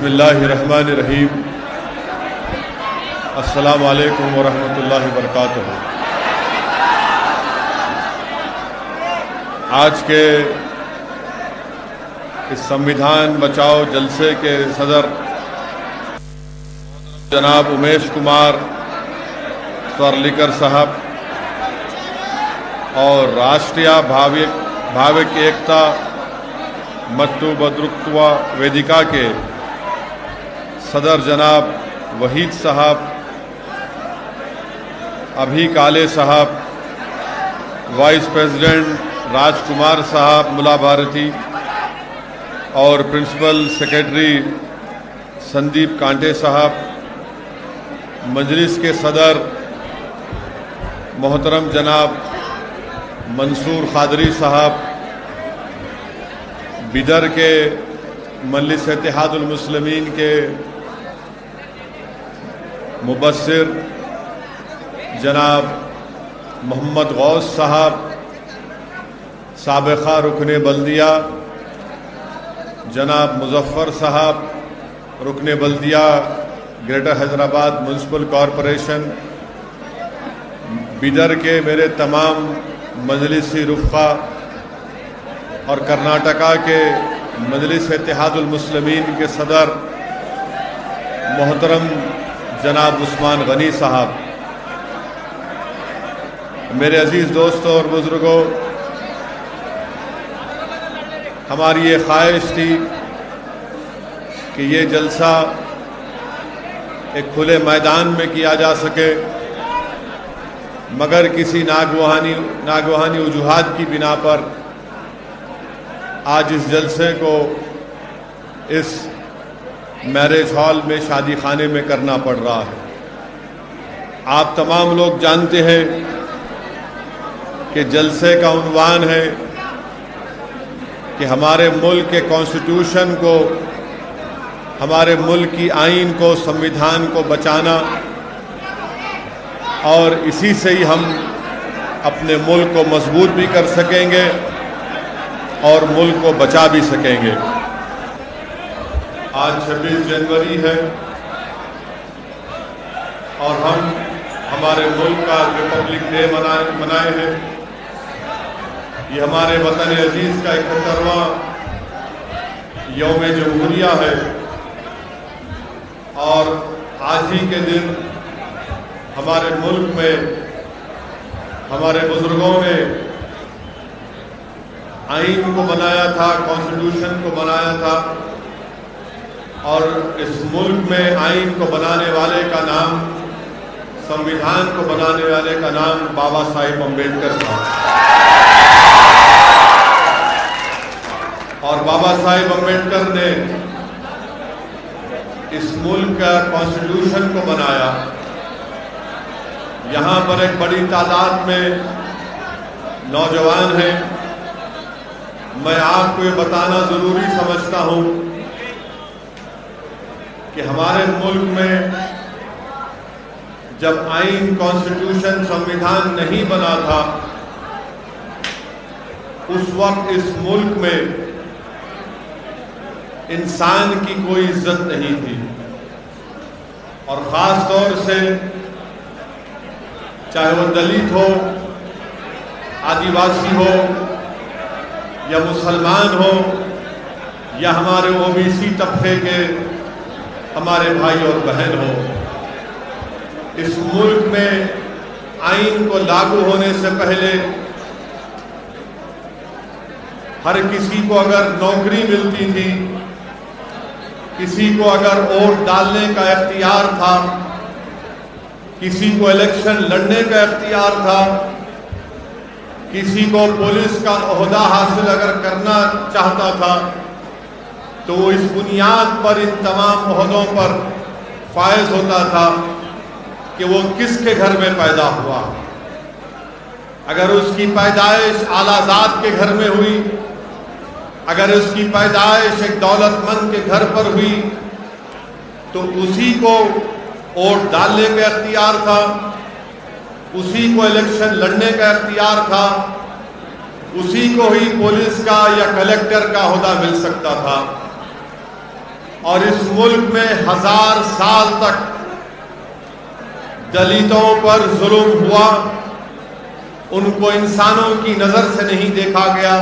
بسم اللہ الرحمن الرحیم۔ السلام علیکم ورحمۃ اللہ وبرکاتہ۔ آج کے اس سنویدھان بچاؤ جلسے کے صدر جناب امیش کمار سورلیکر صاحب اور راشٹریہ بھاوک ایکتا متو بدرکتوا ویدیکا کے صدر جناب وحید صاحب، ابھی کالے صاحب، وائس پریزیڈنٹ راج کمار صاحب ملا بھارتی اور پرنسپل سیکرٹری سندیپ کانٹے صاحب، مجلس کے صدر محترم جناب منصور قادری صاحب، بیدر کے مجلس اتحاد المسلمین کے مبصر جناب محمد غوث صاحب، سابقہ رکن بلدیہ جناب مظفر صاحب، رکن بلدیہ greater Hyderabad municipal corporation, Bidar کے میرے تمام مجلسی رفقا اور کرناٹکا کے مجلس اتحاد المسلمین کے صدر محترم جناب عثمان غنی صاحب، میرے عزیز دوستوں اور بزرگوں، ہماری یہ خواہش تھی کہ یہ جلسہ ایک کھلے میدان میں کیا جا سکے، مگر کسی ناگوانی وجوہات کی بنا پر آج اس جلسے کو اس میرج ہال میں شادی خانے میں کرنا پڑ رہا ہے۔ آپ تمام لوگ جانتے ہیں کہ جلسے کا عنوان ہے کہ ہمارے ملک کے کانسٹیٹیوشن کو، ہمارے ملک کی آئین کو، سنویدھان کو بچانا، اور اسی سے ہی ہم اپنے ملک کو مضبوط بھی کر سکیں گے اور ملک کو بچا بھی سکیں گے۔ آج 26 جنوری ہے اور ہم ہمارے ملک کا ریپبلک ڈے منائے ہیں۔ یہ ہمارے وطن عزیز کا 71واں یوم جمہوریہ ہے، اور آج ہی کے دن ہمارے ملک میں ہمارے بزرگوں نے آئین کو بنایا تھا، کانسٹیٹیوشن کو بنایا تھا، اور اس ملک میں آئین کو بنانے والے کا نام، سنویدھان کو بنانے والے کا نام بابا صاحب امبیڈکر تھا، اور بابا صاحب امبیڈکر نے اس ملک کا کانسٹیٹیوشن کو بنایا۔ یہاں پر ایک بڑی تعداد میں نوجوان ہیں۔ میں آپ کو یہ بتانا ضروری سمجھتا ہوں کہ ہمارے ملک میں جب آئین، کانسٹیٹیوشن، سنویدھان نہیں بنا تھا، اس وقت اس ملک میں انسان کی کوئی عزت نہیں تھی، اور خاص طور سے چاہے وہ دلت ہو، آدیواسی ہو، یا مسلمان ہو، یا ہمارے OBC طبقے کے ہمارے بھائی اور بہن ہو۔ اس ملک میں آئین کو لاگو ہونے سے پہلے ہر کسی کو اگر نوکری ملتی تھی، کسی کو اگر ووٹ ڈالنے کا اختیار تھا، کسی کو الیکشن لڑنے کا اختیار تھا، کسی کو پولیس کا عہدہ حاصل اگر کرنا چاہتا تھا، تو وہ اس بنیاد پر ان تمام عہدوں پر فائز ہوتا تھا کہ وہ کس کے گھر میں پیدا ہوا۔ اگر اس کی پیدائش اعلیٰ ذات کے گھر میں ہوئی، اگر اس کی پیدائش ایک دولت مند کے گھر پر ہوئی، تو اسی کو ووٹ ڈالنے کا اختیار تھا، اسی کو الیکشن لڑنے کا اختیار تھا، اسی کو ہی پولیس کا یا کلیکٹر کا عہدہ مل سکتا تھا۔ اور اس ملک میں 1000 سال تک دلتوں پر ظلم ہوا، ان کو انسانوں کی نظر سے نہیں دیکھا گیا،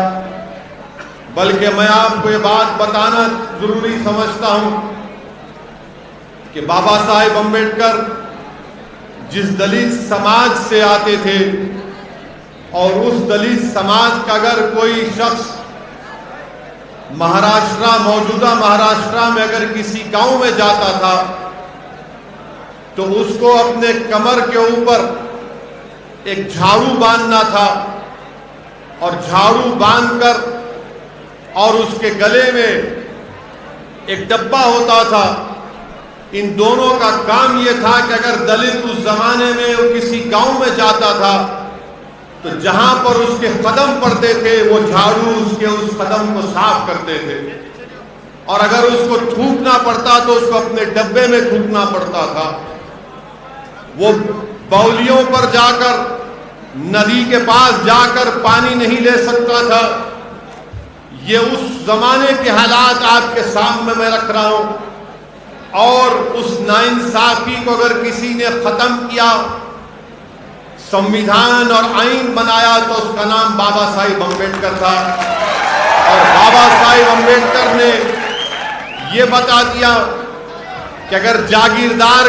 بلکہ میں آپ کو یہ بات بتانا ضروری سمجھتا ہوں کہ بابا صاحب امبیڈکر جس دلت سماج سے آتے تھے، اور اس دلت سماج کا اگر کوئی شخص موجودہ مہاراشٹرا میں اگر کسی گاؤں میں جاتا تھا تو اس کو اپنے کمر کے اوپر ایک جھاڑو باندھنا تھا، اور جھاڑو باندھ کر اور اس کے گلے میں ایک ڈبہ ہوتا تھا۔ ان دونوں کا کام یہ تھا کہ اگر دلت اس زمانے میں وہ کسی گاؤں میں جاتا تھا تو جہاں پر اس کے قدم پڑتے تھے وہ جھاڑو اس قدم کو صاف کرتے تھے، اور اگر اس کو تھوکنا پڑتا تو اس کو اپنے ڈبے میں تھوکنا پڑتا تھا۔ وہ باولیوں پر جا کر، ندی کے پاس جا کر پانی نہیں لے سکتا تھا۔ یہ اس زمانے کے حالات آپ کے سامنے میں رکھ رہا ہوں، اور اس ناانصافی کو اگر کسی نے ختم کیا، سمویدھان اور آئین بنایا، تو اس کا نام بابا صاحب امبیڈکر تھا۔ اور بابا صاحب امبیڈکر نے یہ بتا دیا کہ اگر جاگیردار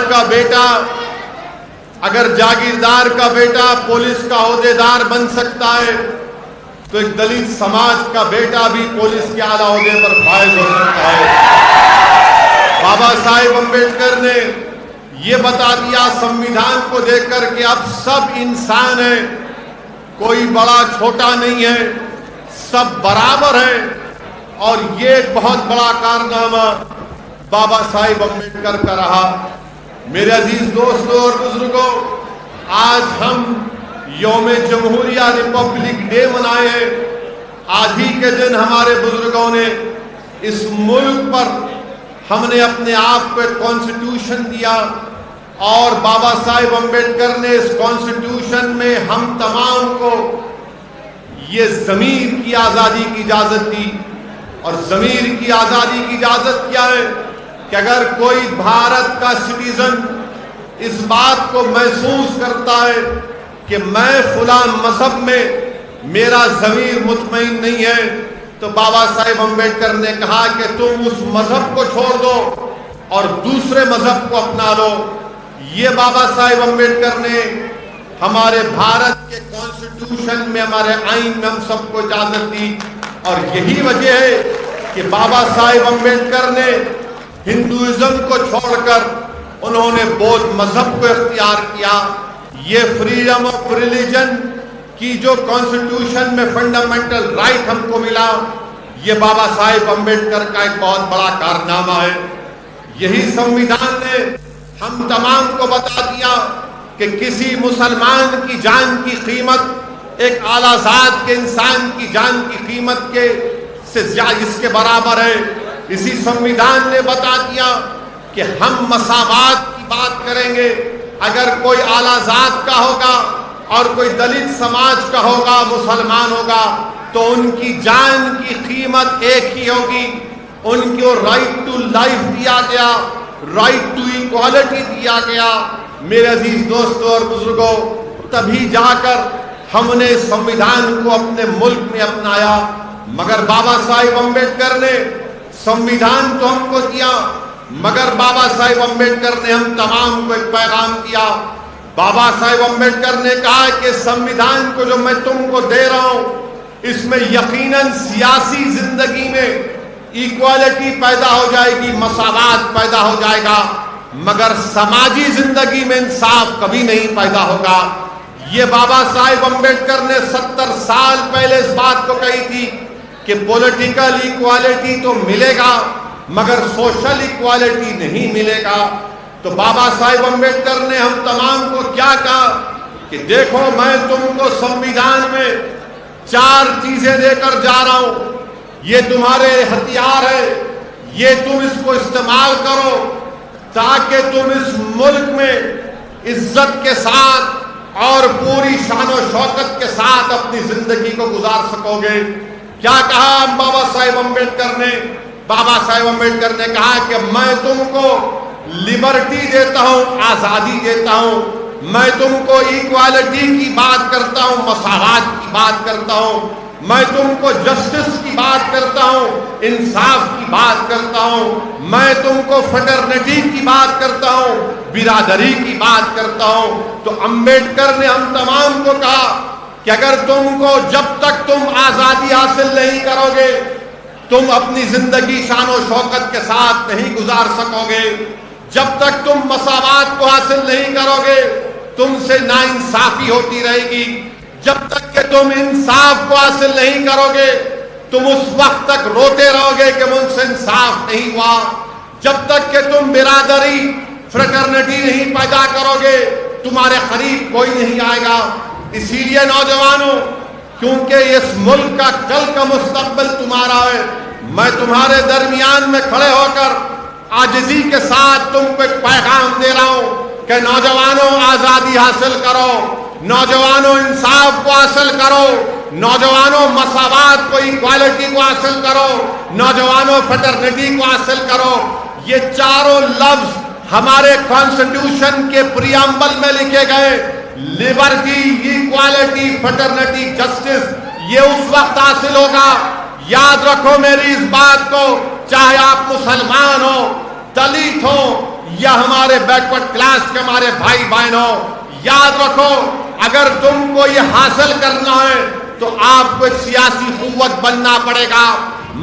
کا بیٹا پولیس کا عہدیدار بن سکتا ہے تو ایک دلت سماج کا بیٹا بھی پولیس کے اعلیٰ عہدے پر فائز ہو سکتا ہے۔ بابا صاحب امبیڈکر نے یہ بتا دیا سمویدھان کو دیکھ کر کہ اب سب انسان ہیں، کوئی بڑا چھوٹا نہیں ہے، سب برابر ہیں، اور یہ ایک بہت بڑا کارنامہ بابا صاحب امبیڈکر کا رہا۔ میرے عزیز دوستوں اور بزرگوں، آج ہم یوم جمہوریہ ریپبلک ڈے منائے ہیں۔ آج ہی کے دن ہمارے بزرگوں نے اس ملک پر، ہم نے اپنے آپ کو ایک کانسٹیٹیوشن دیا، اور بابا صاحب امبیڈکر نے اس کانسٹیٹیوشن میں ہم تمام کو یہ ضمیر کی آزادی کی اجازت دی۔ اور ضمیر کی آزادی کی اجازت کیا ہے کہ اگر کوئی بھارت کا سٹیزن اس بات کو محسوس کرتا ہے کہ میں فلاں مذہب میں میرا ضمیر مطمئن نہیں ہے، تو بابا صاحب امبیڈکر نے کہا کہ تم اس مذہب کو چھوڑ دو اور دوسرے مذہب کو اپنا لو۔ یہ بابا صاحب امبیڈکر نے ہمارے بھارت کے کانسٹیٹیوشن میں، ہمارے آئین میں ہم سب کو اجازت دی، اور یہی وجہ ہے کہ بابا صاحب امبیڈکر نے ہندوازم کو چھوڑ کر انہوں نے بودھ مذہب کو اختیار کیا۔ یہ فریڈم آف ریلیجن کی جو کانسٹیٹیوشن میں فنڈامنٹل رائٹ ہم کو ملا، یہ بابا صاحب امبیڈکر کا ایک بہت بڑا کارنامہ ہے۔ یہی سمویدھان نے ہم تمام کو بتا دیا کہ کسی مسلمان کی جان کی قیمت ایک اعلیٰ ذات کے انسان کی جان کی قیمت سے زیادہ اس کے برابر ہے۔ اسی سمویدھان نے بتا دیا کہ ہم مساوات کی بات کریں گے۔ اگر کوئی اعلیٰ ذات کا ہوگا اور کوئی دلت سماج کا ہوگا، مسلمان ہوگا، تو ان کی جان کی قیمت ایک ہی ہوگی۔ ان کو رائٹ ٹو لائف دیا گیا، رائٹ ٹو ایکوالٹی دیا گیا۔ میرے عزیز دوستوں اور بزرگوں، تبھی جا کر ہم نے سمویدھان کو اپنے ملک میں اپنایا۔ مگر بابا صاحب امبیڈکر نے سمویدھان تو ہم کو دیا، مگر بابا صاحب امبیڈکر نے ہم تمام کو ایک پیغام دیا۔ بابا صاحب امبیڈکر نے کہا کہ سمویدھان کو جو میں تم کو دے رہا ہوں، اس میں یقیناً سیاسی زندگی میں ایکوالٹی پیدا ہو جائے گی، مساوات پیدا ہو جائے گا، مگر سماجی زندگی میں انصاف کبھی نہیں پیدا ہوگا۔ یہ بابا صاحب امبیڈکر نے 70 سال پہلے اس بات کو کہی تھی کہ پولیٹیکل ایکوالٹی تو ملے گا مگر سوشل ایکوالٹی نہیں ملے گا۔ تو بابا صاحب امبیڈکر نے ہم تمام کو کیا کہا کہ دیکھو، میں تم کو سمویدھان میں 4 چیزیں دے کر جا رہا ہوں، یہ تمہارے ہتھیار ہے، یہ تم اس کو استعمال کرو تاکہ تم اس ملک میں عزت کے ساتھ اور پوری شان و شوکت کے ساتھ اپنی زندگی کو گزار سکو گے۔ کیا کہا بابا صاحب امبیڈکر نے بابا صاحب امبیڈکر نے کہا کہ میں تم کو لبرٹی دیتا ہوں، آزادی دیتا ہوں، میں تم کو ایکوالٹی کی بات کرتا ہوں، مساوات کی بات کرتا ہوں، میں تم کو جسٹس کی بات کرتا ہوں، انصاف کی بات کرتا ہوں، میں تم کو فٹرنیٹی کی بات کرتا ہوں، برادری کی بات کرتا ہوں۔ تو امبیڈکر نے ہم تمام کو کہا کہ اگر تم کو جب تک تم آزادی حاصل نہیں کرو گے تم اپنی زندگی شان و شوکت کے ساتھ نہیں گزار سکو گے، جب تک تم مساوات کو حاصل نہیں کرو گے تم سے ناانصافی ہوتی رہے گی، جب تک کہ تم انصاف کو حاصل نہیں کرو گے تم اس وقت تک روتے رہو گے کہ مجھ سے انصاف نہیں ہوا، جب تک کہ تم برادری فریٹرنیٹی نہیں پیدا کرو گے تمہارے قریب کوئی نہیں آئے گا۔ اسی لیے نوجوانوں، کیونکہ اس ملک کا کل کا مستقبل تمہارا ہے، میں تمہارے درمیان میں کھڑے ہو کر عاجزی کے ساتھ تم کو ایک پیغام دے رہا ہوں کہ نوجوانوں آزادی حاصل کرو، نوجوانوں انصاف کو حاصل کرو، نوجوانوں مساوات کو، ایکوالٹی کو حاصل کرو، نوجوانوں فٹرنیٹی کو حاصل کرو۔ یہ چاروں لفظ ہمارے کانسٹیٹیوشن کے پریامبل میں لکھے گئے، لبرٹی، ایکوالٹی، فٹرنیٹی، جسٹس، یہ اس وقت حاصل ہوگا، یاد رکھو میری اس بات کو، چاہے آپ مسلمان ہو، دلت ہو یا ہمارے بیکورڈ کلاس کے ہمارے بھائی بہن ہو، یاد رکھو اگر تم کو یہ حاصل کرنا ہے تو آپ کو ایک سیاسی قوت بننا پڑے گا۔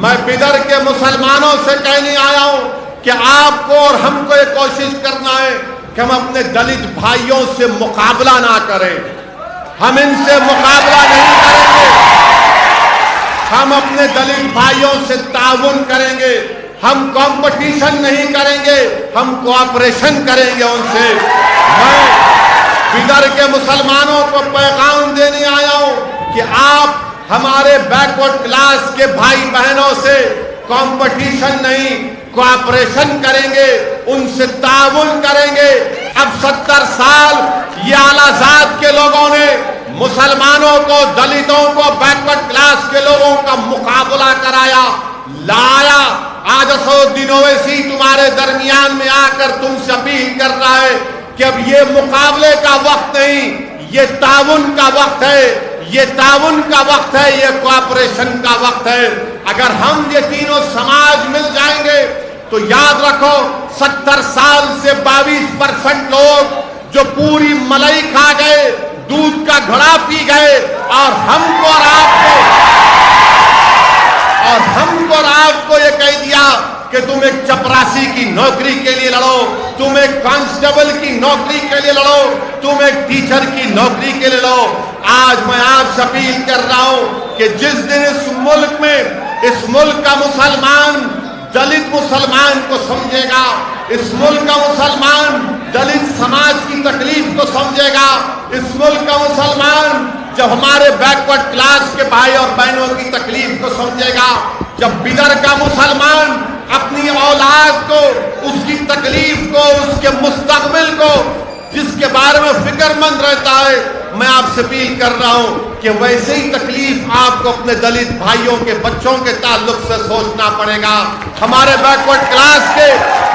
میں بدر کے مسلمانوں سے کہنے آیا ہوں کہ آپ کو اور ہم کو یہ کوشش کرنا ہے کہ ہم اپنے دلت بھائیوں سے مقابلہ نہ کریں، ہم ان سے مقابلہ نہیں کریں گے، ہم اپنے دلت بھائیوں سے تعاون کریں گے، ہم کمپٹیشن نہیں کریں گے، ہم کوآپریشن کریں گے ان سے۔ میں بدر کے مسلمانوں کو پیغام دینے آیا ہوں کہ آپ ہمارے بیکورڈ کلاس کے بھائی بہنوں سے کمپٹیشن نہیں، کوآپریشن کریں گے، ان سے تعاون کریں گے۔ اب 70 سال یہ اعلیٰ ذات کے لوگوں نے مسلمانوں کو، دلتوں کو، بیکورڈ کلاس کے لوگوں کا مقابلہ کرایا، لایا۔ آج اسدالدین اویسی تمہارے درمیان میں آ کر تم سے اپیل کر رہا ہے کہ اب یہ مقابلے کا وقت نہیں، یہ تعاون کا وقت ہے، یہ تعاون کا وقت ہے، یہ کوآپریشن کا وقت ہے۔ اگر ہم یہ تینوں سماج مل جائیں گے تو یاد رکھو 70 سال سے 22% لوگ جو پوری ملائی کھا گئے، دودھ کا گھڑا پی گئے، اور ہم کو اور آپ کو یہ کہہ دیا کہ تم ایک چپراسی کی نوکری کے لیے لڑو، تم ایک کانسٹیبل کی نوکری کے لیے لڑو، تم ایک ٹیچر کی نوکری کے لیے لڑو۔ آج میں آپ سے اپیل کر رہا ہوں کہ جس دن اس ملک میں، اس ملک کا مسلمان دلت مسلمان کو سمجھے گا، اس ملک کا مسلمان دلت سماج کی تکلیف کو سمجھے گا، اس ملک کا مسلمان جب ہمارے بیکورڈ کلاس کے بھائی اور بہنوں کی تکلیف کو سمجھے گا، جب بدر کا مسلمان اپنی اولاد کو، اس کی تکلیف کو، اس کے مستقبل کو، جس کے بارے میں فکر مند رہتا ہے، میں آپ سے اپیل کر رہا ہوں کہ ویسے ہی تکلیف آپ کو اپنے دلت بھائیوں کے بچوں کے تعلق سے سوچنا پڑے گا، ہمارے بیکورڈ کلاس کے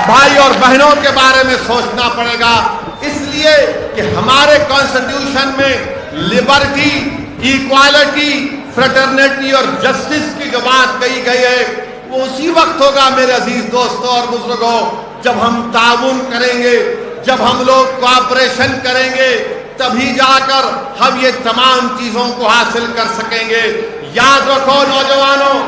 بھائی اور بہنوں کے بارے میں سوچنا پڑے گا، اس لیے کہ ہمارے کانسٹیٹیوشن میں لبرٹی، ایکوالٹی، فریٹرنیٹی اور جسٹس کی جو بات کہی گئی ہے وہ اسی وقت ہوگا میرے عزیز دوستوں اور بزرگوں جب ہم تعاون کریں گے، جب ہم لوگ کوآپریشن کریں گے، تبھی جا کر ہم یہ تمام چیزوں کو حاصل کر سکیں گے۔ یاد رکھو نوجوانوں،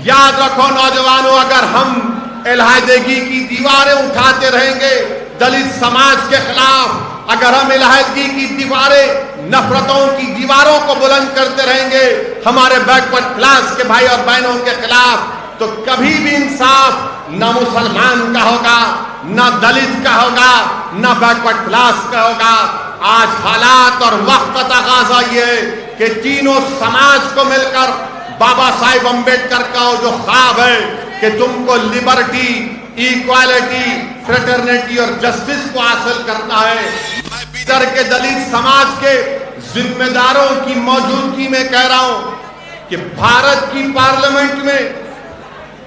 یاد رکھو نوجوانوں، اگر ہم علیحدگی کی دیواریں اٹھاتے رہیں گے دلت سماج کے خلاف، اگر ہم علیحدگی کی دیواریں، نفرتوں کی دیواروں کو بلند کرتے رہیں گے ہمارے بیکورڈ کلاس کے بھائی اور بہنوں کے خلاف، تو کبھی بھی انصاف نہ مسلمان کا ہوگا، نہ دلت کا ہوگا، نہ بیکورڈ کلاس کا ہوگا۔ آج حالات اور وقت کا تقاضا یہ ہے کہ تینوں سماج کو مل کر بابا صاحب امبیڈکر کا جو خواب ہے کہ تم کو لبرٹی، ایکوالٹی، فریٹرنیٹی اور جسٹس کو حاصل کرنا ہے۔ میں بدر کے دلت سماج کے ذمہ داروں کی موجودگی میں کہہ رہا ہوں کہ بھارت کی پارلیمنٹ میں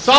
100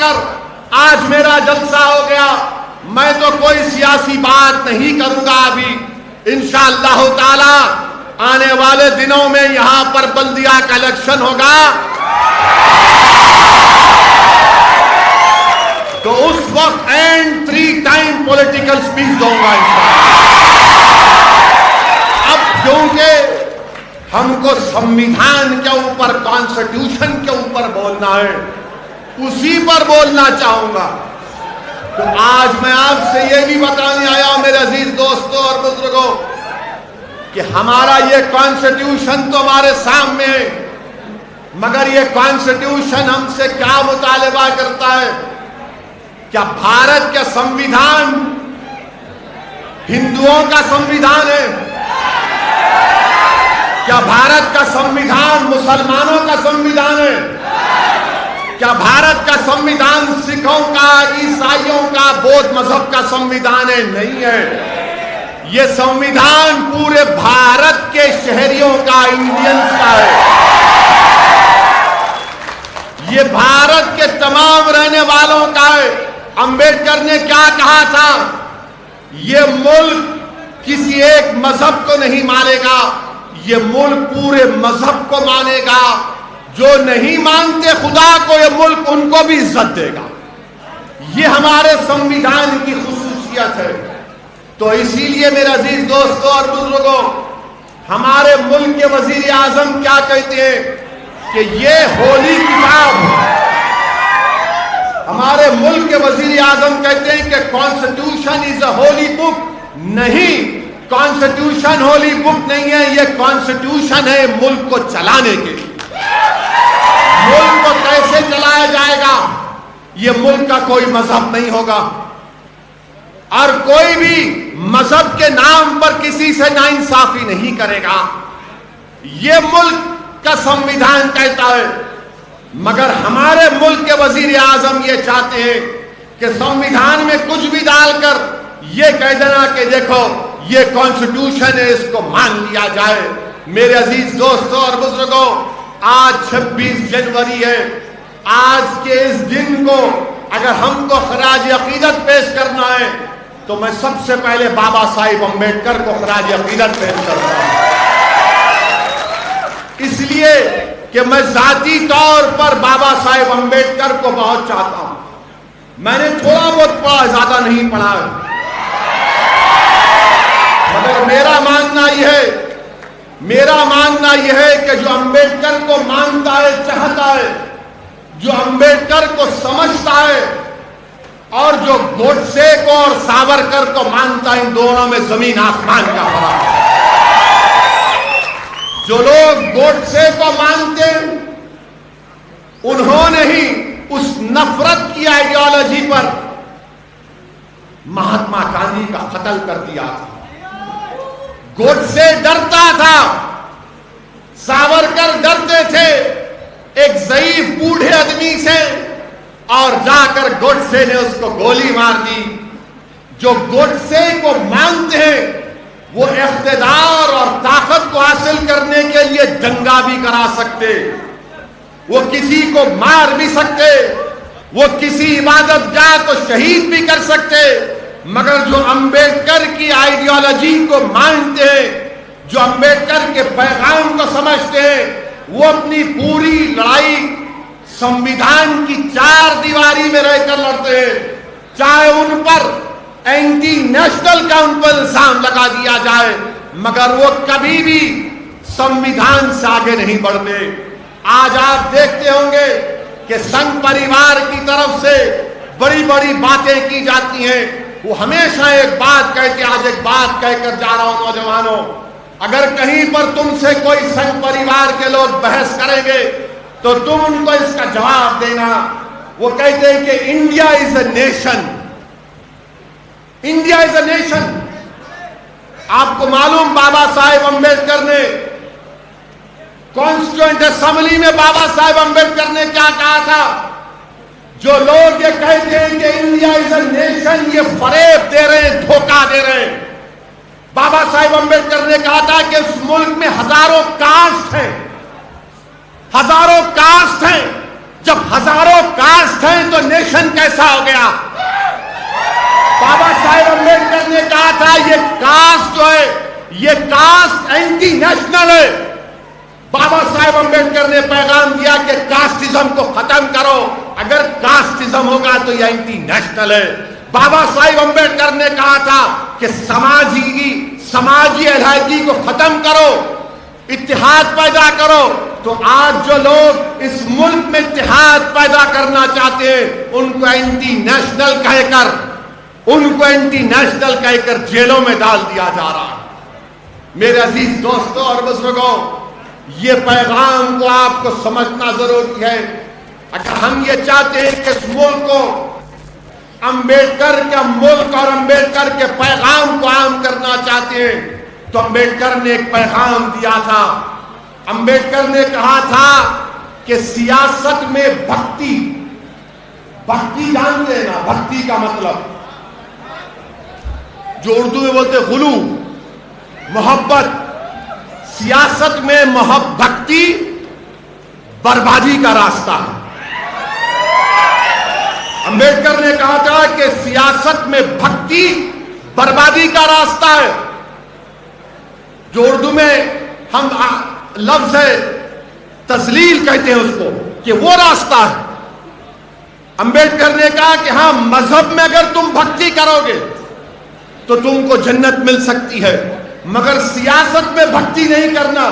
کر آج میرا جلسہ ہو گیا، میں تو کوئی سیاسی بات نہیں کروں گا ابھی، انشاءاللہ تعالی آنے والے دنوں میں یہاں پر بلدیہ کا الیکشن ہوگا تو اس وقت اینڈ 3 ٹائم پولیٹیکل سپیچ دوں گا انشاءاللہ۔ اب کیونکہ ہم کو سنویدھان کے اوپر، کانسٹیٹیوشن کے اوپر بولنا ہے، اسی پر بولنا چاہوں گا، تو آج میں آپ سے یہ بھی بتانے آیا ہوں میرے عزیز دوستوں اور بزرگوں کہ ہمارا یہ کانسٹیٹیوشن تو ہمارے سامنے ہے، مگر یہ کانسٹیٹیوشن ہم سے کیا مطالبہ کرتا ہے؟ کیا بھارت کا سنویدھان ہندوؤں کا سنویدھان ہے؟ کیا بھارت کا سنویدھان مسلمانوں کا سنویدھان ہے؟ کیا بھارت کا سنویدھان سکھوں کا، عیسائیوں کا، بودھ مذہب کا سنویدھان ہے؟ نہیں ہے۔ یہ سنویدھان پورے بھارت کے شہریوں کا، انڈینز کا ہے۔ یہ بھارت کے تمام رہنے والوں کا ہے۔ امبیڈکر نے کیا کہا تھا؟ یہ ملک کسی ایک مذہب کو نہیں مانے گا، یہ ملک پورے مذہب کو مانے گا، جو نہیں مانتے خدا کو یہ ملک ان کو بھی عزت دے گا۔ یہ ہمارے سنویدھان کی خصوصیت ہے۔ تو اسی لیے میرے عزیز دوستوں اور بزرگوں، ہمارے ملک کے وزیر اعظم کیا کہتے ہیں کہ یہ ہولی کتاب ہے۔ ہمارے ملک کے وزیر اعظم کہتے ہیں کہ کانسٹیٹیوشن از اے ہولی بک۔ نہیں، کانسٹیٹیوشن ہولی بک نہیں ہے، یہ کانسٹیٹیوشن ہے ملک کو چلانے کے لیے۔ ملک کو کیسے چلایا جائے گا؟ یہ ملک کا کوئی مذہب نہیں ہوگا، اور کوئی بھی مذہب کے نام پر کسی سے ناانصافی نہیں کرے گا۔ یہ ملک کا سنویدھان کہتا ہے، مگر ہمارے ملک کے وزیر اعظم یہ چاہتے ہیں کہ سنویدھان میں کچھ بھی ڈال کر یہ کہہ دینا کہ دیکھو یہ کانسٹیٹیوشن ہے، اس کو مان لیا جائے۔ میرے عزیز دوستوں اور بزرگوں، آج 26 جنوری ہے۔ آج کے اس دن کو اگر ہم کو خراج عقیدت پیش کرنا ہے تو میں سب سے پہلے بابا صاحب امبیڈکر کو خراج عقیدت پیش کرتا ہوں، اس لیے کہ میں ذاتی طور پر بابا صاحب امبیڈکر کو بہت چاہتا ہوں۔ میں نے تھوڑا بہت پڑھا، زیادہ نہیں پڑھا ہے، مگر میرا ماننا یہ ہے کہ جو امبیڈکر کو مانتا ہے، چاہتا ہے، جو امبیڈکر کو سمجھتا ہے، اور جو گوڈسے کو اور ساورکر کو مانتا ہے، ان دونوں میں زمین آسمان کا فرق ہے۔ جو لوگ گوڈسے کو مانتے ہیں، انہوں نے ہی اس نفرت کی آئیڈیالوجی پر مہاتما گاندھی کا قتل کر دیا تھا۔ گوڈسے ڈرتا تھا، ساورکر ڈرتے تھے ایک ضعیف بوڑھے آدمی سے، اور جا کر گوڈسے نے اس کو گولی مار دی۔ جو گوڈسے کو مانتے ہیں وہ اقتدار اور طاقت کو حاصل کرنے کے لیے دنگا بھی کرا سکتے، وہ کسی کو مار بھی سکتے، وہ کسی عبادت گاہ کو شہید بھی کر سکتے، مگر جو امبیڈکر کی آئیڈیالوجی کو مانتے ہیں، جو امبیڈکر کے پیغام کو سمجھتے ہیں، وہ اپنی پوری لڑائی سنویدھان کی 4 دیواری میں رہ کر لڑتے ہیں، چاہے ان پر اینٹی نیشنل کا ان پر الزام لگا دیا جائے، مگر وہ کبھی بھی سنویدھان سے آگے نہیں بڑھتے۔ آج آپ دیکھتے ہوں گے کہ سنگھ پریوار کی طرف سے بڑی بڑی باتیں کی جاتی ہیں، وہ ہمیشہ ایک بات کہتے ہیں، آج ایک بات کہہ کر جا رہا ہوں نوجوانوں، اگر کہیں پر تم سے کوئی سنگھ پریوار کے لوگ بحث کریں گے تو تم ان کو اس کا جواب دینا۔ وہ کہتے ہیں کہ India is a nation, India is a nation. آپ کو معلوم بابا صاحب امبیڈکر نے کانسٹیٹوئنٹ اسمبلی میں بابا صاحب امبیڈکر نے کیا کہا تھا؟ جو لوگ یہ کہتے ہیں کہ انڈیا از اے نیشن، یہ فریب دے رہے ہیں، دھوکہ دے رہے ہیں۔ بابا صاحب امبیڈکر نے کہا تھا کہ اس ملک میں ہزاروں کاسٹ ہیں، ہزاروں کاسٹ ہیں، جب ہزاروں کاسٹ ہیں تو نیشن کیسا ہو گیا؟ بابا صاحب امبیڈکر نے کہا تھا یہ کاسٹ جو ہے یہ کاسٹ اینٹی نیشنل ہے. بابا صاحب امبیڈکر نے پیغام دیا کہ کاسٹزم کو ختم کرو. اگر کاسٹزم ہوگا تو یہ اینٹی نیشنل ہے. بابا صاحب امبیڈکر نے کہا تھا کہ سماجی علیحدگی کو ختم کرو, اتحاد پیدا کرو. تو آج جو لوگ اس ملک میں اتحاد پیدا کرنا چاہتے ہیں ان کو اینٹی نیشنل کہہ کر جیلوں میں ڈال دیا جا رہا ہے. میرے عزیز دوستوں اور بزرگوں, یہ پیغام کو آپ کو سمجھنا ضروری ہے. اگر ہم یہ چاہتے ہیں کہ اس ملک کو امبیڈکر کا ملک اور امبیڈکر کے پیغام کو عام کرنا چاہتے ہیں تو امبیڈکر نے ایک پیغام دیا تھا. امبیڈکر نے کہا تھا کہ سیاست میں بھکتی جانتے ہیں نا, بھکتی کا مطلب جو اردو میں بولتے غلو, محبت. سیاست میں بھکتی بربادی کا راستہ ہے. امبیڈکر نے کہا تھا کہ سیاست میں بھکتی بربادی کا راستہ ہے. جو اردو میں ہم لفظ ہے تذلیل کہتے ہیں اس کو, کہ وہ راستہ ہے. امبیڈکر نے کہا کہ ہاں مذہب میں اگر تم بھکتی کرو گے تو تم کو جنت مل سکتی ہے, مگر سیاست میں بھکتی نہیں کرنا.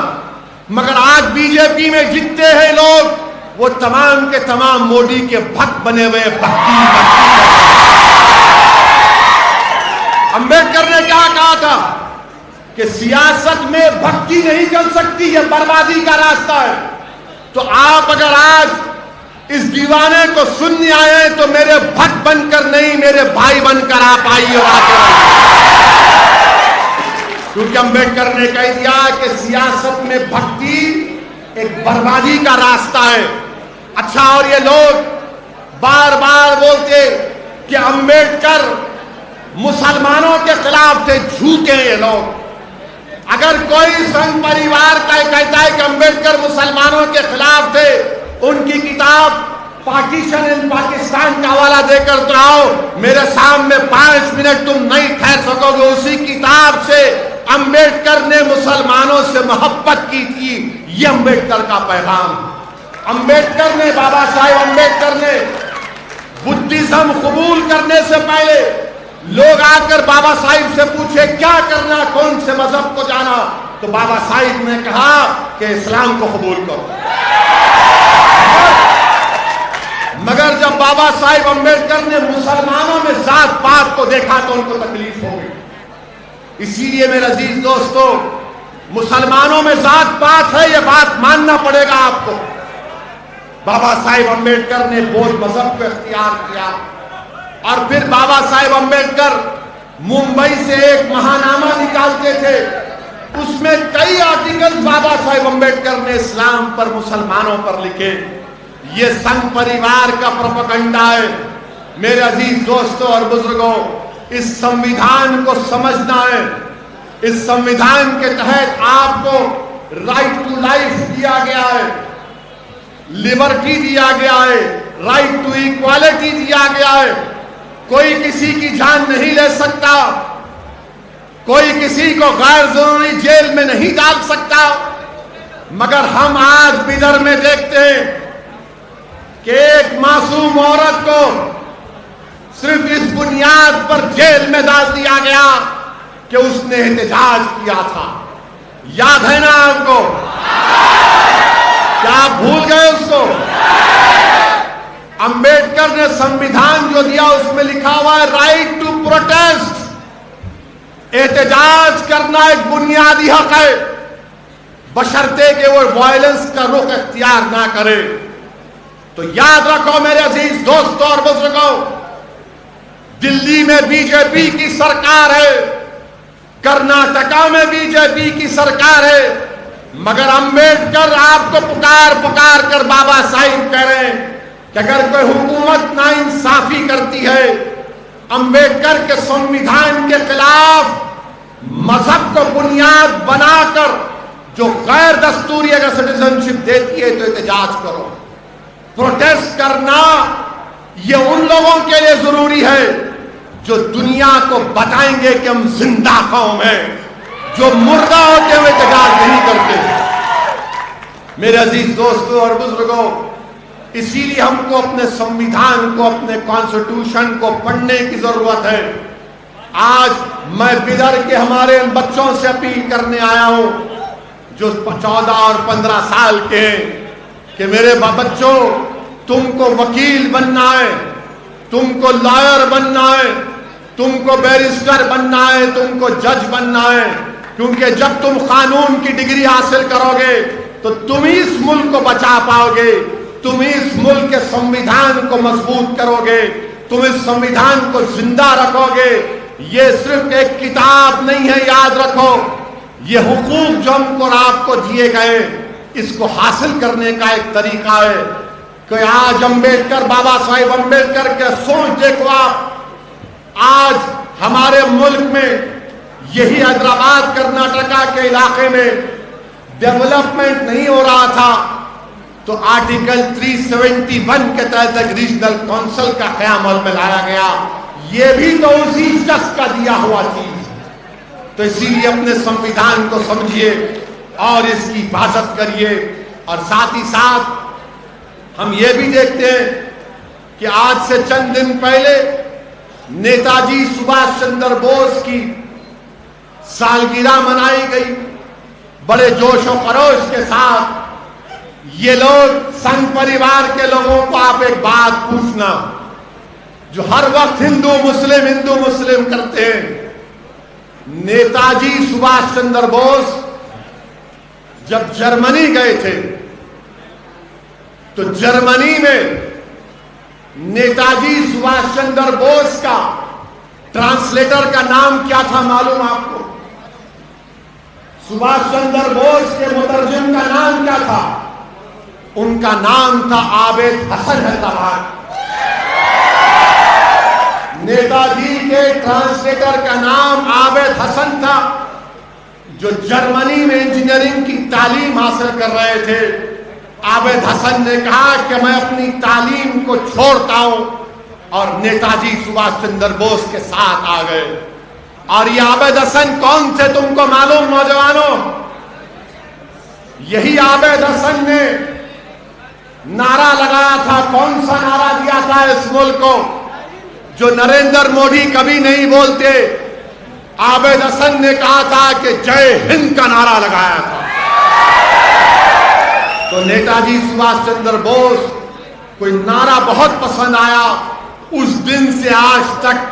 مگر آج بی جے پی میں جتنے ہیں لوگ وہ تمام کے تمام مودی کے بھکت بنے ہوئے بھکتی. امبیڈکر نے کیا کہا تھا کہ سیاست میں بھکتی نہیں چل سکتی, یہ بربادی کا راستہ ہے. تو آپ اگر آج اس دیوانے کو سننے آئے ہیں تو میرے بھکت بن کر نہیں, میرے بھائی بن کر آپ آئیے اور آتے رہیے. کیونکہ امبیڈکر نے کہہ دیا کہ سیاست میں بھکتی ایک بربادی کا راستہ ہے. اچھا, اور یہ لوگ بار بار بولتے کہ امبیڈکر مسلمانوں کے خلاف تھے. جھوٹے ہیں یہ لوگ. اگر کوئی سنگھ پریوار کا کہتا ہے کہ امبیڈکر مسلمانوں کے خلاف تھے, ان کی کتاب پارٹیشن ان پاکستان کا حوالہ دے کر تو آؤ, میرے سامنے 5 منٹ تم نہیں ٹھہر سکو گے. اسی کتاب سے امبیڈکر نے مسلمانوں سے محبت کی تھی. یہ امبیڈکر کا پیغام. امبیڈکر نے, بابا صاحب امبیڈکر نے بدھزم قبول کرنے سے پہلے لوگ آ کر بابا صاحب سے پوچھے کیا کرنا, کون سے مذہب کو جانا, تو بابا صاحب نے کہا کہ اسلام کو قبول کرو. مگر جب بابا صاحب امبیڈکر نے مسلمانوں میں ذات پات کو دیکھا تو ان کو تکلیف ہو گئی. اسی لیے میرے عزیز دوستو, مسلمانوں میں ذات پات ہے, یہ بات ماننا پڑے گا آپ کو. بابا صاحب امبیڈکر نے بودھ مذہب کو اختیار کیا, اور پھر بابا صاحب امبیڈکر ممبئی سے ایک ماہنامہ نکالتے تھے. اس میں کئی آرٹیکل بابا صاحب امبیڈکر نے اسلام پر, مسلمانوں پر لکھے. یہ سنگھ پریوار کا پروپیگنڈا ہے. میرے عزیز دوستوں اور بزرگوں, اس سمویدھان کو سمجھنا ہے. اس سمویدھان کے تحت آپ کو رائٹ ٹو لائف دیا گیا ہے, لبرٹی دیا گیا ہے, رائٹ ٹو ایکوالٹی دیا گیا ہے. کوئی کسی کی جان نہیں لے سکتا, کوئی کسی کو غیر ضروری جیل میں نہیں ڈال سکتا. مگر ہم آج بدر میں دیکھتے ہیں کہ ایک معصوم عورت کو صرف اس بنیاد پر جیل میں ڈال دیا گیا کہ اس نے احتجاج کیا تھا. یاد ہے نا آپ کو؟ کیا آپ بھول گئے اس کو؟ امبیڈکر نے سمویدھان جو دیا اس میں لکھا ہوا ہے رائٹ ٹو پروٹیسٹ. احتجاج کرنا ایک بنیادی حق ہے, بشرطے کہ وہ وائلنس کا رخ اختیار نہ کرے. تو یاد رکھو میرے عزیز دوستوں اور بزرگوں, دلی میں بی جے پی کی سرکار ہے, کرناٹکا میں بی جے پی کی سرکار ہے, مگر امبیڈکر آپ کو پکار کر بابا صاحب کہہ رہے ہیں کہ اگر کوئی حکومت ناانصافی کرتی ہے, امبیڈکر کے سمویدھان کے خلاف مذہب کو بنیاد بنا کر جو غیر دستوری اگر سٹیزن شپ دیتی ہے تو احتجاج کرو. پروٹیسٹ کرنا یہ ان لوگوں کے لیے ضروری ہے جو دنیا کو بتائیں گے کہ ہم زندہ قوم ہیں، جو مردہ ہوتے ہوئے احتجاج نہیں کرتے۔ میرے عزیز دوستوں اور بزرگوں، اسی لیے ہم کو اپنے سنویدھان کو، اپنے کانسٹیٹیوشن کو پڑھنے کی ضرورت ہے۔ آج میں بدر کے ہمارے بچوں سے اپیل کرنے آیا ہوں جو 14 اور 15 سال کے ہیں کہ میرے بچوں، تم کو وکیل بننا ہے، تم کو لائر بننا ہے، تم کو بیرسٹر بننا ہے، تم کو جج بننا ہے، کیونکہ جب تم قانون کی ڈگری حاصل کرو گے تو تم ہی اس ملک کو بچا پاؤ گے، تم ہی اس ملک کے سنویدھان کو مضبوط کرو گے، تم اس سنویدھان کو زندہ رکھو گے۔ یہ صرف ایک کتاب نہیں ہے، یاد رکھو، یہ حقوق جو ہم کو اور آپ کو دیے گئے، اس کو حاصل کرنے کا ایک طریقہ ہے کہ آج امبیڈکر، بابا صاحب امبیڈکر کے سوچ دیکھو آپ، آج ہمارے ملک میں یہی حیدرآباد کرناٹکا کے علاقے میں ڈیولپمنٹ نہیں ہو رہا تھا تو آرٹیکل 371 کے تحت ایک ریجنل کونسل کا قیام عمل میں لایا گیا۔ یہ بھی تو اسی شخص کا دیا ہوا چیز۔ تو اسی لیے اپنے سنویدھان کو سمجھیے اور اس کی حفاظت کریے۔ اور ساتھ ہی ساتھ ہم یہ بھی دیکھتے ہیں کہ آج سے چند دن پہلے نیتا جی سبھاش چندر بوس کی سالگرہ منائی گئی بڑے جوش و خروش کے ساتھ۔ یہ لوگ سنگھ پریوار کے لوگوں کو آپ ایک بات پوچھنا، جو ہر وقت ہندو مسلم کرتے ہیں، نیتا جی سبھاش چندر بوس جب جرمنی گئے تھے تو جرمنی میں نیتا جی سبھاش چندر بوس کا ٹرانسلیٹر کا نام کیا تھا معلوم آپ کو؟ سبھاش چندر بوس کے مترجم کا نام کیا تھا؟ ان کا نام تھا عابد حسن حیدرآباد۔ نیتا جی کے ٹرانسلیٹر کا نام عابد حسن تھا، جو جرمنی میں انجینئرنگ کی تعلیم حاصل کر رہے تھے۔ عابد حسن نے کہا کہ میں اپنی تعلیم کو چھوڑتا ہوں، اور نیتا جی سبھاش چندر بوس کے ساتھ آ گئے۔ اور یہ عابد حسن کون تھے تم کو معلوم نوجوانوں؟ یہی عابد حسن نے نعرہ لگایا تھا، کون سا نعرہ دیا تھا اس ملک کو جو نریندر مودی کبھی نہیں بولتے؟ عابد حسن نے کہا تھا کہ جے ہند کا نعرہ لگایا تھا۔ تو نیتا جی سبھاش چندر بوس کو نعرہ بہت پسند آیا، اس دن سے آج تک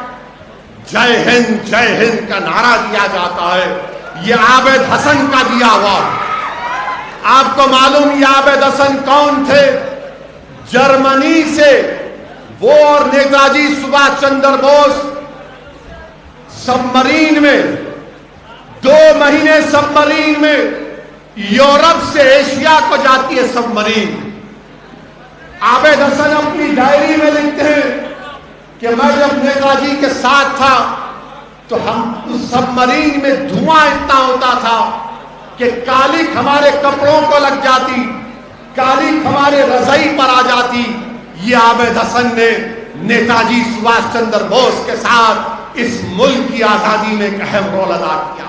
جے ہند کا نعرہ دیا جاتا ہے۔ یہ عابد حسن کا دیا ہوا۔ آپ کو معلوم یہ عابد حسن کون تھے؟ جرمنی سے وہ اور نیتا جی سبھاش چندر بوس سب مرین میں 2 مہینے سب مرین میں یورپ سے ایشیا کو جاتی ہے سب مرین۔ عابد حسن اپنی ڈائری میں لکھتے ہیں کہ میں جب نیتا جی کے ساتھ تھا تو ہم اس سب مرین میں دھواں اتنا ہوتا تھا کہ کالک ہمارے کپڑوں کو لگ جاتی، کالک ہمارے رضائی پر آ جاتی۔ یہ عابد حسن نے نیتا جی سبھاش چندر بوس کے ساتھ اس ملک کی آزادی میں ایک اہم رول ادا کیا۔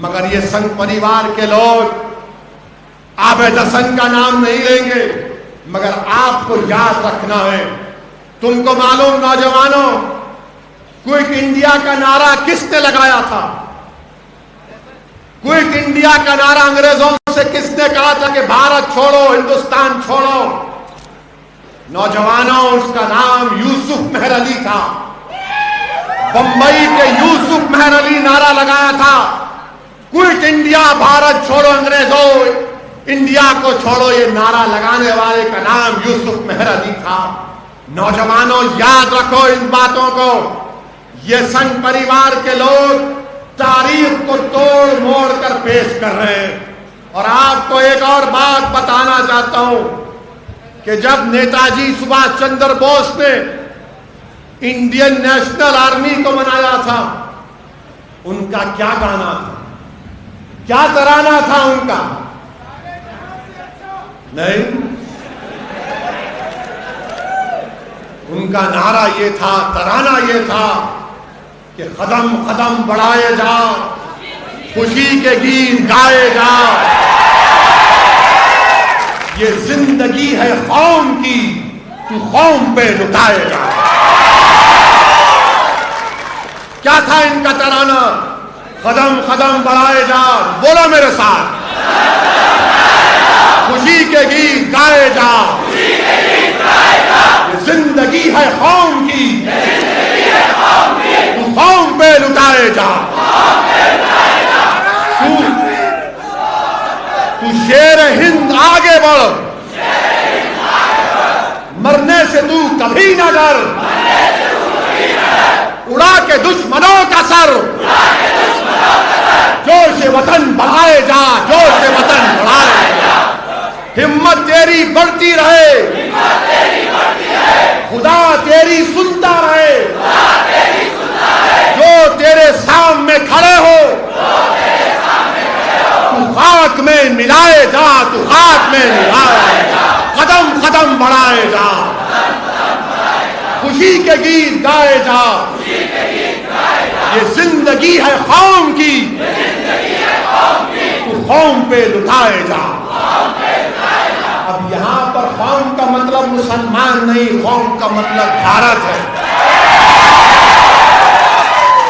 مگر یہ سنگھ پریوار کے لوگ عابد حسن کا نام نہیں لیں گے، مگر آپ کو یاد رکھنا ہے۔ تم کو معلوم نوجوانوں، کوئٹ انڈیا کا نعرہ کس نے لگایا تھا؟ کوئٹ انڈیا کا نعرہ انگریزوں سے کس نے کہا تھا کہ بھارت چھوڑو، ہندوستان چھوڑو؟ نوجوانوں، اس کا نام یوسف مہر علی تھا۔ بمبئی کے یوسف مہر علی نعرہ لگایا تھا، کوئٹ انڈیا، بھارت چھوڑو، انگریزوں انڈیا کو چھوڑو۔ یہ نعرہ لگانے والے کا نام یوسف مہر علی تھا۔ نوجوانوں، یاد رکھو ان باتوں کو۔ یہ سنگھ پریوار کے لوگ تاریخ کو توڑ موڑ کر پیش کر رہے ہیں۔ اور آپ کو ایک اور بات بتانا چاہتا ہوں کہ جب نیتا جی سبھاش چندر بوس نے انڈین نیشنل آرمی کو بنایا تھا، ان کا کیا گانا تھا، کیا ترانہ تھا ان کا؟ نہیں، ان کا نعرہ یہ تھا، ترانہ یہ تھا کہ قدم قدم بڑھائے جا، خوشی کے گیت گائے جا، یہ زندگی ہے قوم کی، تو قوم پہ لٹائے جا۔ کیا تھا ان کا ترانہ؟ قدم قدم بڑھائے جا، بولو میرے ساتھ، خوشی کے گیت گائے جا، یہ زندگی ہے قوم کی، تو قوم پہ لٹائے جا۔ تو شیر ہند آگے بڑھ، مرنے سے تو کبھی نہ ڈر، اڑا کے دشمنوں کا سر، جوش وطن بڑھائے جا، جوش وطن بڑھائے جا، ہمت تیری بڑھتی رہے، خدا تیری سنتا رہے، جو تیرے سامنے کھڑے ہو تو خاک میں ملائے جا، تو خاک میں ملائے جا، قدم قدم بڑھائے جا، خوشی کے گیت گائے جا، یہ زندگی ہے قوم کی، تو قوم پہ لٹائے جا۔ اب یہاں پر قوم کا مطلب مسلمان نہیں، قوم کا مطلب بھارت ہے،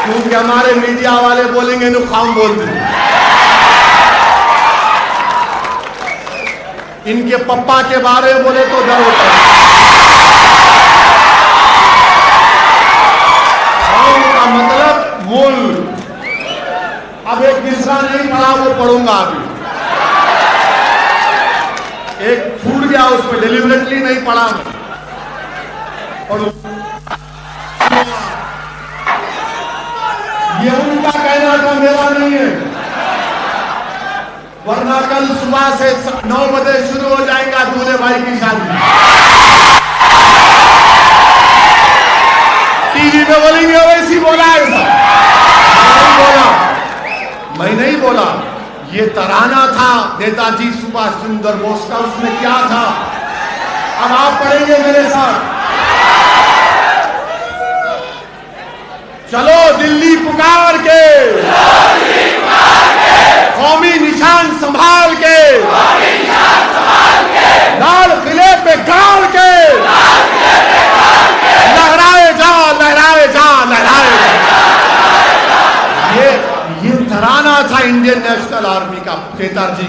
کیونکہ ہمارے میڈیا والے بولیں گے نو قوم بول دیں، ان کے پپا کے بارے میں بولے تو ڈر ہوتا ہے۔ قوم کا مطلب ملک۔ اب ایک مصرع نہیں پڑھا، وہ پڑھوں گا ابھی، ایک چھوٹ گیا، اس پہ ڈیلیبریٹلی نہیں پڑھا، پڑھوں۔ یہ ان کا کہنا تھا، میرا نہیں ہے، ورنہ کل صبح سے 9 بجے شروع ہو جائے گا دولہے بھائی کی شادی، ٹی وی پہ بولیں گے ویسی بولا ہے میں نہیں بولا، یہ ترانہ تھا نیتا جی سبھاش چندر بوس کا، اس میں کیا تھا؟ اب آپ پڑھیں گے میرے ساتھ، چلو دلی پکار کے، قومی نشان سنبھال کے، لال قلعے پہ گاڑ کے، لہرائے جا لہرائے جا لہرائے جا۔ یہ ترانہ تھا انڈین نیشنل آرمی کا، کیتار جی۔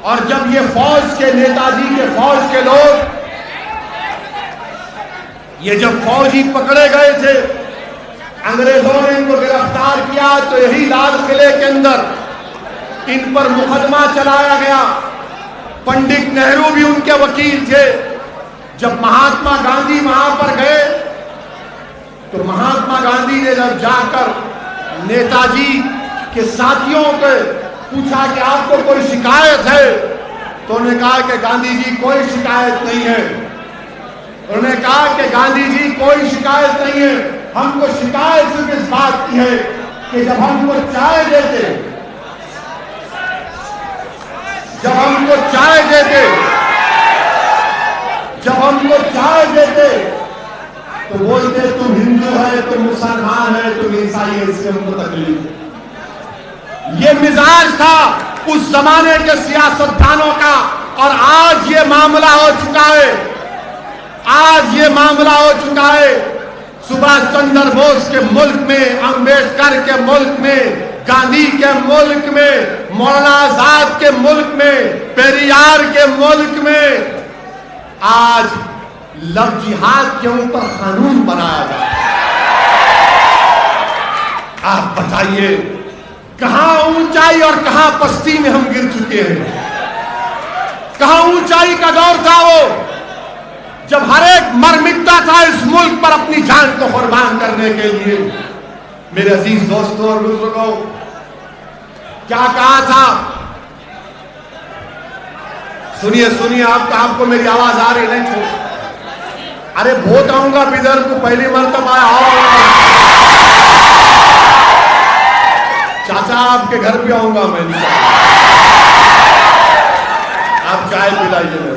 اور جب یہ فوج کے نیتا جی کے فوج کے لوگ، یہ جب فوجی پکڑے گئے تھے، انگریزوں نے ان کو گرفتار کیا، تو یہی لال قلعے کے اندر ان پر مقدمہ چلایا گیا۔ پنڈت نہرو بھی ان کے وکیل تھے۔ جب مہاتما گاندھی وہاں پر گئے تو مہاتما گاندھی نے جب جا کر نیتا جی کے ساتھیوں کو پوچھا کہ آپ کو کوئی شکایت ہے، تو انہوں نے کہا کہ گاندھی جی کوئی شکایت نہیں ہے۔ انہوں نے کہا کہ گاندھی جی کوئی شکایت نہیں ہے، ہم کو شکایت صرف اس بات کی ہے کہ جب ہم کو چائے دیتے، جب ہم کو چائے دیتے تو بولتے تم ہندو ہے، تم مسلمان ہے، تم عیسائی ہے، اس سے ہم کو تکلیف ہے۔ یہ مزاج تھا اس زمانے کے سیاستدانوں کا، اور آج یہ معاملہ ہو چکا ہے، آج یہ معاملہ ہو چکا ہے۔ سبھاش چندر بوس کے ملک میں، امبیڈکر کے ملک میں، گاندھی کے ملک میں، مولانا آزاد کے ملک میں، پیریار کے ملک میں آج لو جہاد کے اوپر قانون بنایا جائے۔ آپ بتائیے کہاں اونچائی اور کہاں پستی میں ہم گر چکے ہیں؟ کہاں اونچائی کا دور تھا وہ جب ہر ایک مر مٹتا تھا اس ملک پر اپنی جان کو قربان کرنے کے لیے۔ میرے عزیز دوستوں اور بزرگوں، کیا کہا تھا؟ سنیے آپ کو میری آواز آ رہی نہیں؟ چھوڑ، ارے بہت آؤں گا بدر کو، پہلی مرتبہ چاچا آپ کے گھر پہ آؤں گا میں، آپ چائے پلائیے۔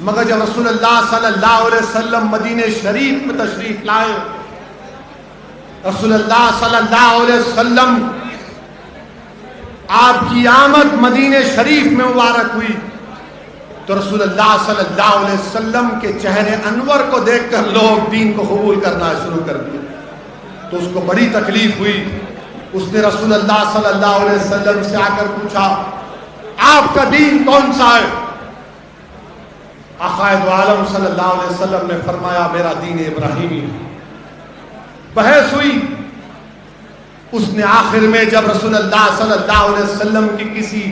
مگر جب رسول اللہ صلی اللہ علیہ وسلم مدینہ شریف میں تشریف لائے، رسول اللہ صلی اللہ علیہ وسلم آپ کی آمد مدینہ شریف میں مبارک ہوئی تو رسول اللہ صلی اللہ علیہ وسلم کے چہرے انور کو دیکھ کر لوگ دین کو قبول کرنا شروع کر دیا، تو اس کو بڑی تکلیف ہوئی۔ اس نے رسول اللہ صلی اللہ علیہ وسلم سے آ کر پوچھا آپ کا دین کون سا ہے؟ آقا دو عالم صلی اللہ علیہ وسلم نے فرمایا میرا دین ابراہیمی ہے۔ بحث ہوئی، اس نے آخر میں جب رسول اللہ صلی اللہ علیہ وسلم کی کسی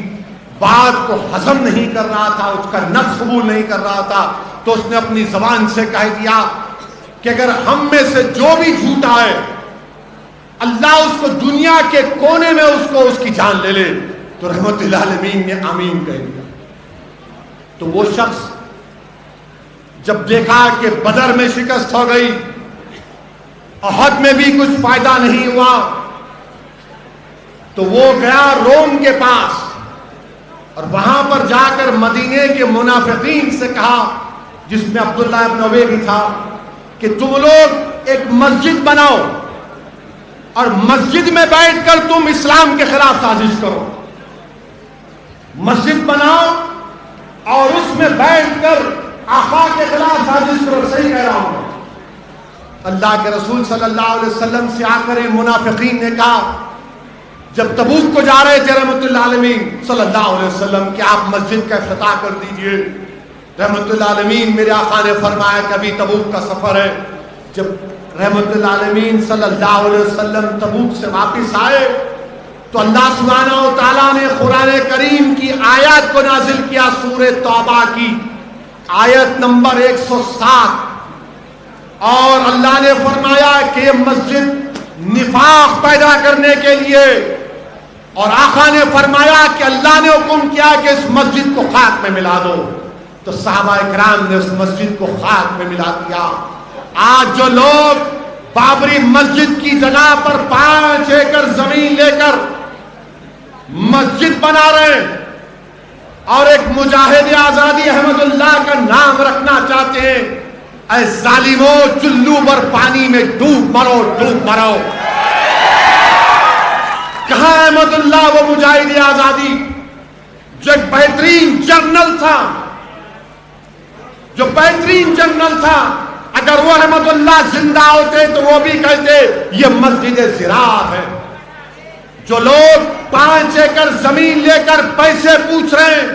بات کو ہضم نہیں کر رہا تھا، اس کا نفس قبول نہیں کر رہا تھا، تو اس نے اپنی زبان سے کہہ دیا کہ اگر ہم میں سے جو بھی جھوٹا ہے اللہ اس کو دنیا کے کونے میں اس کی جان لے لے، تو رحمت للعالمین نے آمین کہہ دیا۔ تو وہ شخص جب دیکھا کہ بدر میں شکست ہو گئی، احد میں بھی کچھ فائدہ نہیں ہوا، تو وہ گیا روم کے پاس اور وہاں پر جا کر مدینے کے منافقین سے کہا، جس میں عبداللہ ابن ابی بھی تھا، کہ تم لوگ ایک مسجد بناؤ اور مسجد میں بیٹھ کر تم اسلام کے خلاف سازش کرو۔ مسجد بناؤ اور اس میں بیٹھ کر آقا کے خلاف سازش کرو۔ صحیح کہہ رہا ہوں؟ اللہ کے رسول صلی اللہ علیہ وسلم سے آ کر منافقین نے کہا جب تبوک کو جا رہے تھے رحمت اللہ عالمین صلی اللہ علیہ وسلم کہ آپ مسجد کا افتتاح کر دیجئے، رحمت اللہ عالمین میرے آقا نے فرمایا کہ ابھی تبوک کا سفر ہے۔ جب رحمت اللہ عالمین صلی اللہ علیہ وسلم تبوک سے واپس آئے تو اللہ سبحانہ و تعالیٰ نے قرآن کریم کی آیات کو نازل کیا، سورہ توبہ کی آیت نمبر 107، اور اللہ نے فرمایا کہ یہ مسجد نفاق پیدا کرنے کے لیے، اور آقا نے فرمایا کہ اللہ نے حکم کیا کہ اس مسجد کو خاک میں ملا دو، تو صحابہ کرام نے اس مسجد کو خاک میں ملا دیا۔ آج جو لوگ بابری مسجد کی جگہ پر 5 ایکڑ زمین لے کر مسجد بنا رہے ہیں اور ایک مجاہد آزادی احمد اللہ کا نام رکھنا چاہتے ہیں، اے ظالمو چلو پر پانی میں ڈوب مرو، ڈوب مرو۔ کہاں احمد اللہ وہ مجاہد آزادی جو ایک بہترین جنرل تھا، جو بہترین جنرل تھا؟ اگر وہ احمد اللہ زندہ ہوتے تو وہ بھی کہتے یہ مسجد زراعت ہے۔ جو لوگ 5 ایکڑ زمین لے کر پیسے پوچھ رہے ہیں،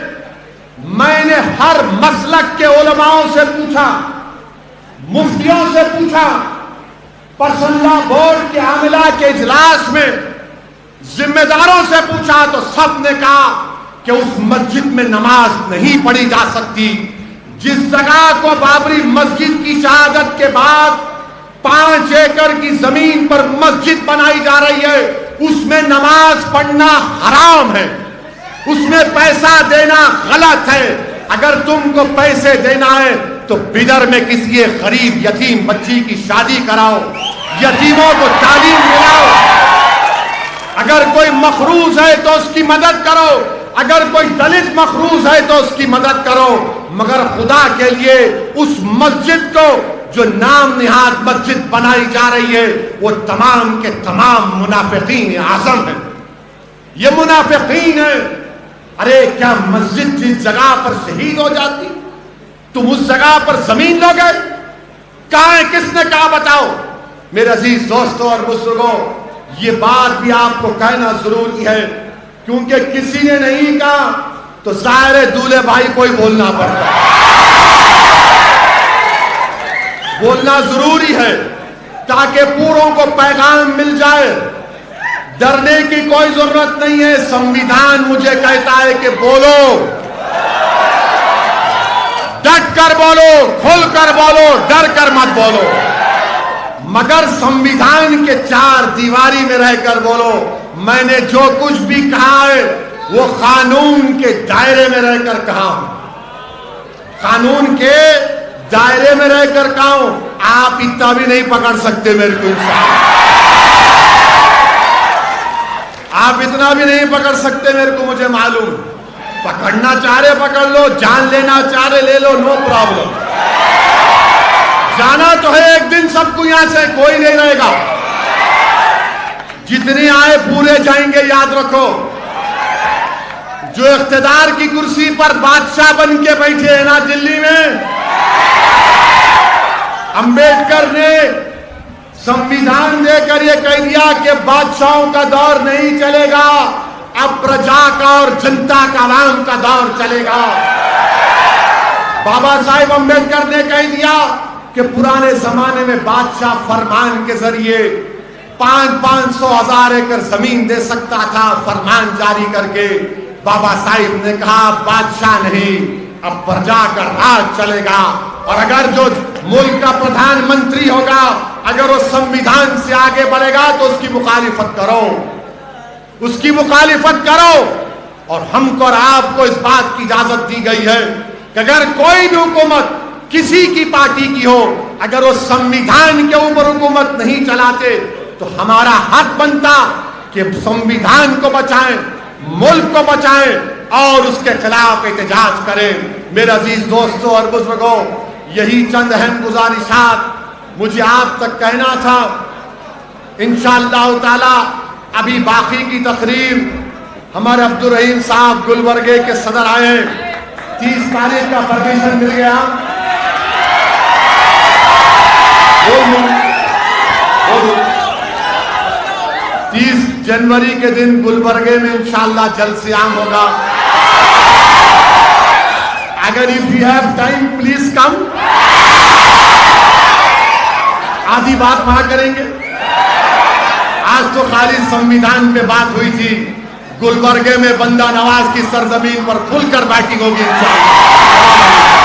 میں نے ہر مسلک کے علماءوں سے پوچھا، مفتیوں سے پوچھا، پرسنل بورڈ کے عاملہ کے اجلاس میں ذمہ داروں سے پوچھا، تو سب نے کہا کہ اس مسجد میں نماز نہیں پڑھی جا سکتی۔ جس جگہ کو بابری مسجد کی شہادت کے بعد 5 ایکڑ کی زمین پر مسجد بنائی جا رہی ہے، اس میں نماز پڑھنا حرام ہے، اس میں پیسہ دینا غلط ہے۔ اگر تم کو پیسے دینا ہے تو بدر میں کسی غریب یتیم بچی کی شادی کراؤ، یتیموں کو تعلیم دلاؤ۔ اگر کوئی مقروض ہے تو اس کی مدد کرو، اگر کوئی دلت مقروض ہے تو اس کی مدد کرو، مگر خدا کے لیے اس مسجد کو جو نام نہاد مسجد بنائی جا رہی ہے وہ تمام کے تمام منافقین اعظم ہیں۔ یہ منافقین ہیں۔ ارے کیا مسجد جس جگہ پر شہید ہو جاتی تم اس جگہ پر زمین لو گے؟ کہاں ہے؟ کس نے کہا بتاؤ؟ میرے عزیز دوستوں اور بزرگوں، یہ بات بھی آپ کو کہنا ضروری ہے، کیونکہ کسی نے نہیں کہا تو ظاہر دولے بھائی کوئی بولنا پڑتا، بولنا ضروری ہے تاکہ پوروں کو پیغام مل جائے۔ ڈرنے کی کوئی ضرورت نہیں ہے، سنویدھان مجھے کہتا ہے کہ بولو، ڈٹ کر بولو، کھل کر بولو، ڈر کر مت بولو، مگر سنویدھان کے 4 دیواری میں رہ کر بولو۔ میں نے جو کچھ بھی کہا ہے وہ قانون کے دائرے میں رہ کر کہا ہوں، قانون کے دائرے میں رہ کر کہا ہوں۔ آپ اتنا بھی نہیں پکڑ سکتے میرے کو، آپ اتنا بھی نہیں پکڑ سکتے میرے کو، مجھے معلوم۔ پکڑنا چاہ رہے پکڑ لو، جان لینا چاہ رہے لے لو، نو پرابلم. جانا تو ہے ایک دن سب کو یہاں سے، کوئی نہیں رہے گا. جتنے آئے پورے جائیں گے، یاد رکھو. جو اقتدار کی کرسی پر بادشاہ بن کے بیٹھے ہیں نا دلی میں، امبیڈکر نے سمویدھان دے کر یہ کہہ دیا کہ بادشاہوں کا دور نہیں چلے گا، اب پرجا کا اور جنتا کا، عوام کا دور چلے گا. بابا صاحب امبیڈکر نے کہہ دیا کہ پرانے زمانے میں بادشاہ فرمان کے ذریعے 500,000 ایکڑ زمین دے سکتا تھا، فرمان جاری کر کے. بابا صاحب نے کہا بادشاہ نہیں، اب پرجا کا راج چلے گا. اور اگر جو ملک کا پردھان منتری ہوگا، اگر وہ سمویدھان سے آگے بڑھے گا تو اس کی مخالفت کرو، اس کی مخالفت کرو. اور ہم کو اور آپ کو اس بات کی اجازت دی گئی ہے کہ اگر کوئی بھی حکومت کسی کی پارٹی کی ہو، اگر وہ سمویدھان کے اوپر حکومت نہیں چلاتے تو ہمارا حق بنتا کہ سمویدھان کو بچائیں، ملک کو بچائیں اور اس کے خلاف احتجاج کریں. میرے عزیز دوستوں اور بزرگوں، یہی چند اہم گزارشات مجھے آپ تک کہنا تھا. انشاءاللہ تعالی ابھی باقی کی تقریر ہمارے عبدالرحیم صاحب گلبرگے کے صدر آئے ہیں. 30 تاریخ کا پرمیشن مل گیا. 30 جنوری کے دن گلبرگے میں انشاءاللہ جلسہ عام ہوگا. اگر if you have time please come. آدھی بات وہاں کریں گے. آج تو خالی سمویدھان پہ بات ہوئی تھی، گلبرگے میں بندہ نواز کی سرزمین پر کھل کر بیٹھنگ ہوگی انشاءاللہ.